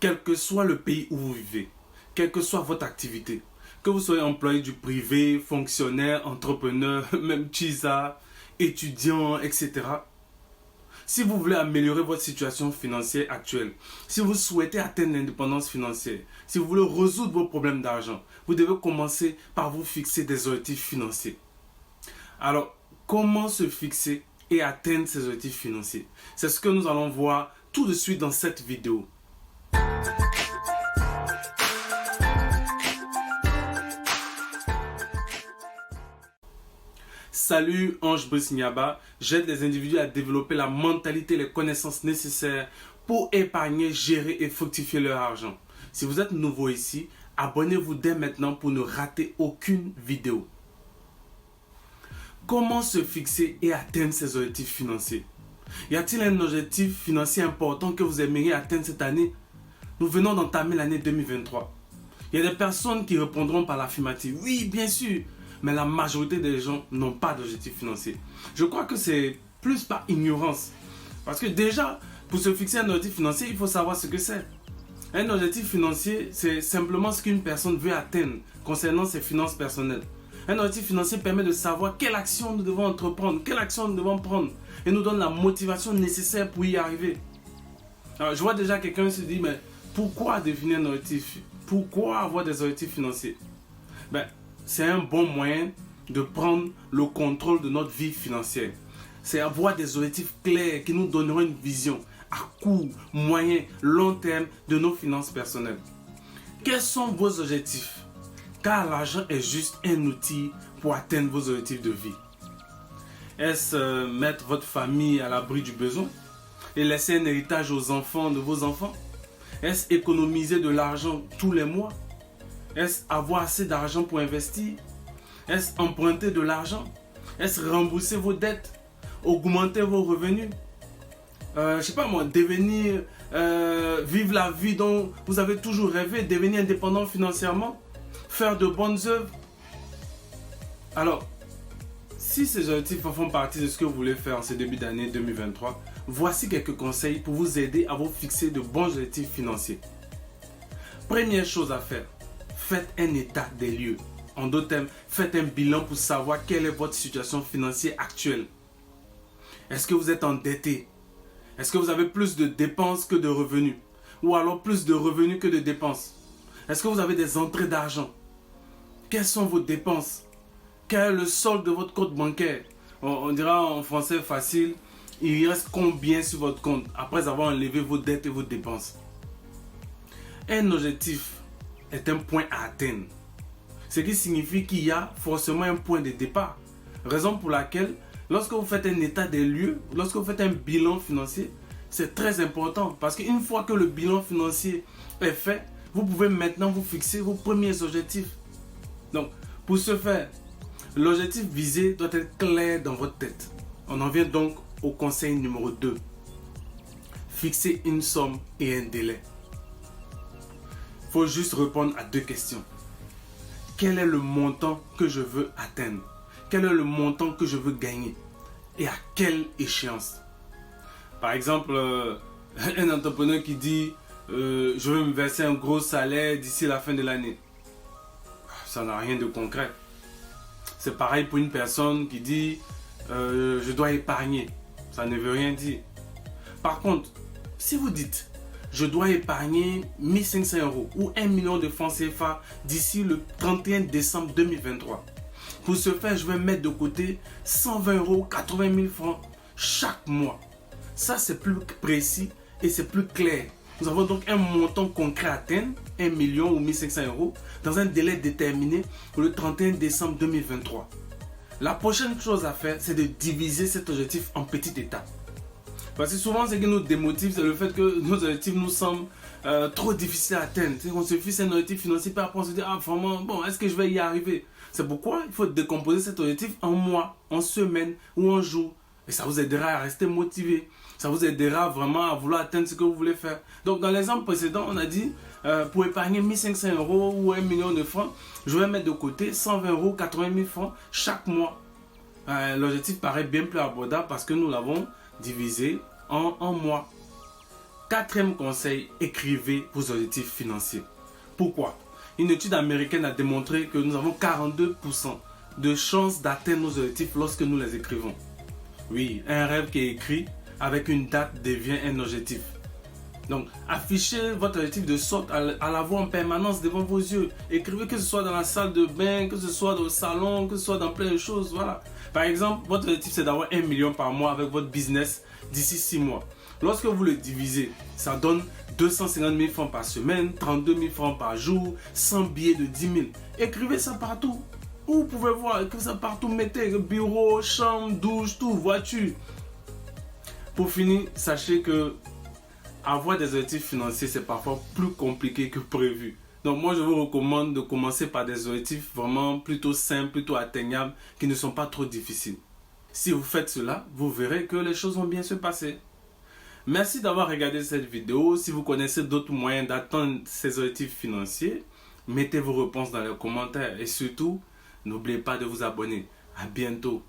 quel que soit le pays où vous vivez, quelle que soit votre activité, que vous soyez employé du privé, fonctionnaire, entrepreneur, même tchisa, étudiant, etc. Si vous voulez améliorer votre situation financière actuelle, si vous souhaitez atteindre l'indépendance financière, si vous voulez résoudre vos problèmes d'argent, vous devez commencer par vous fixer des objectifs financiers. Alors, comment se fixer et atteindre ces objectifs financiers? C'est ce que nous allons voir tout de suite dans cette vidéo. Salut, Ange Brice Niaba. J'aide les individus à développer la mentalité et les connaissances nécessaires pour épargner, gérer et fructifier leur argent. Si vous êtes nouveau ici, abonnez-vous dès maintenant pour ne rater aucune vidéo. Comment se fixer et atteindre ses objectifs financiers? Y a-t-il un objectif financier important que vous aimeriez atteindre cette année? Nous venons d'entamer l'année 2023. Il y a des personnes qui répondront par l'affirmative. Oui, bien sûr. Mais la majorité des gens n'ont pas d'objectif financier. Je crois que c'est plus par ignorance. Parce que déjà, pour se fixer un objectif financier, il faut savoir ce que c'est. Un objectif financier, c'est simplement ce qu'une personne veut atteindre concernant ses finances personnelles. Un objectif financier permet de savoir quelle action nous devons entreprendre, quelle action nous devons prendre, et nous donne la motivation nécessaire pour y arriver. Alors, je vois déjà quelqu'un se dire, mais pourquoi définir un objectif? Pourquoi avoir des objectifs financiers? C'est un bon moyen de prendre le contrôle de notre vie financière. C'est avoir des objectifs clairs qui nous donneront une vision à court, moyen, long terme de nos finances personnelles. Quels sont vos objectifs? Car l'argent est juste un outil pour atteindre vos objectifs de vie. Est-ce mettre votre famille à l'abri du besoin et laisser un héritage aux enfants de vos enfants? Est-ce économiser de l'argent tous les mois? Est-ce avoir assez d'argent pour investir? Est-ce emprunter de l'argent? Est-ce rembourser vos dettes? Augmenter vos revenus? Je sais pas moi, devenir, vivre la vie dont vous avez toujours rêvé, devenir indépendant financièrement? Faire de bonnes œuvres? Alors, si ces objectifs font partie de ce que vous voulez faire en ce début d'année 2023, voici quelques conseils pour vous aider à vous fixer de bons objectifs financiers. Première chose à faire, faites un état des lieux. En d'autres termes, faites un bilan pour savoir quelle est votre situation financière actuelle. Est-ce que vous êtes endetté? Est-ce que vous avez plus de dépenses que de revenus? Ou alors plus de revenus que de dépenses? Est-ce que vous avez des entrées d'argent? Quelles sont vos dépenses? Quel est le solde de votre compte bancaire? On dira en français facile, il reste combien sur votre compte après avoir enlevé vos dettes et vos dépenses? Un objectif est un point à atteindre. Ce qui signifie qu'il y a forcément un point de départ. Raison pour laquelle, lorsque vous faites un état des lieux, lorsque vous faites un bilan financier, c'est très important. Parce qu'une fois que le bilan financier est fait, vous pouvez maintenant vous fixer vos premiers objectifs. Donc, pour ce faire, l'objectif visé doit être clair dans votre tête. On en vient donc au conseil numéro 2. Fixer une somme et un délai. Il faut juste répondre à 2 questions. Quel est le montant que je veux atteindre? Quel est le montant que je veux gagner? Et à quelle échéance? Par exemple, un entrepreneur qui dit je veux me verser un gros salaire d'ici la fin de l'année. Ça n'a rien de concret. C'est pareil pour une personne qui dit je dois épargner. Ça ne veut rien dire. Par contre, si vous dites je dois épargner 1500 € ou 1 million de francs CFA d'ici le 31 décembre 2023. Pour ce faire, je vais mettre de côté 120 €, 80 000 francs chaque mois. Ça, c'est plus précis et c'est plus clair. Nous avons donc un montant concret à atteindre, 1 million ou 1500 €, dans un délai déterminé pour le 31 décembre 2023. La prochaine chose à faire, c'est de diviser cet objectif en petites étapes. Parce que souvent, ce qui nous démotive, c'est le fait que nos objectifs nous semblent trop difficiles à atteindre. On se fixe un objectif financier, puis après on se dit, ah vraiment, bon, est-ce que je vais y arriver? C'est pourquoi il faut décomposer cet objectif en mois, en semaines ou en jours. Et ça vous aidera à rester motivé. Ça vous aidera vraiment à vouloir atteindre ce que vous voulez faire. Donc, dans l'exemple précédent, on a dit, pour épargner 1500 € ou 1 million de francs, je vais mettre de côté 120 €, 80 000 francs chaque mois. L'objectif paraît bien plus abordable parce que nous l'avons divisé en mois. Quatrième conseil, écrivez vos objectifs financiers. Pourquoi? Une étude américaine a démontré que nous avons 42% de chances d'atteindre nos objectifs lorsque nous les écrivons. Oui, un rêve qui est écrit avec une date devient un objectif. Donc, affichez votre objectif de sorte à l'avoir en permanence devant vos yeux. Écrivez, que ce soit dans la salle de bain, que ce soit dans le salon, que ce soit dans plein de choses. Voilà. Par exemple, votre objectif c'est d'avoir 1 million par mois avec votre business d'ici 6 mois. Lorsque vous le divisez, ça donne 250 000 francs par semaine, 32 000 francs par jour, 100 billets de 10 000. Écrivez ça partout. Vous pouvez voir, écrivez ça partout. Mettez bureau, chambre, douche, tout, voiture. Pour finir, sachez que avoir des objectifs financiers, c'est parfois plus compliqué que prévu. Donc moi, je vous recommande de commencer par des objectifs vraiment plutôt simples, plutôt atteignables, qui ne sont pas trop difficiles. Si vous faites cela, vous verrez que les choses vont bien se passer. Merci d'avoir regardé cette vidéo. Si vous connaissez d'autres moyens d'atteindre ces objectifs financiers, mettez vos réponses dans les commentaires. Et surtout, n'oubliez pas de vous abonner. À bientôt.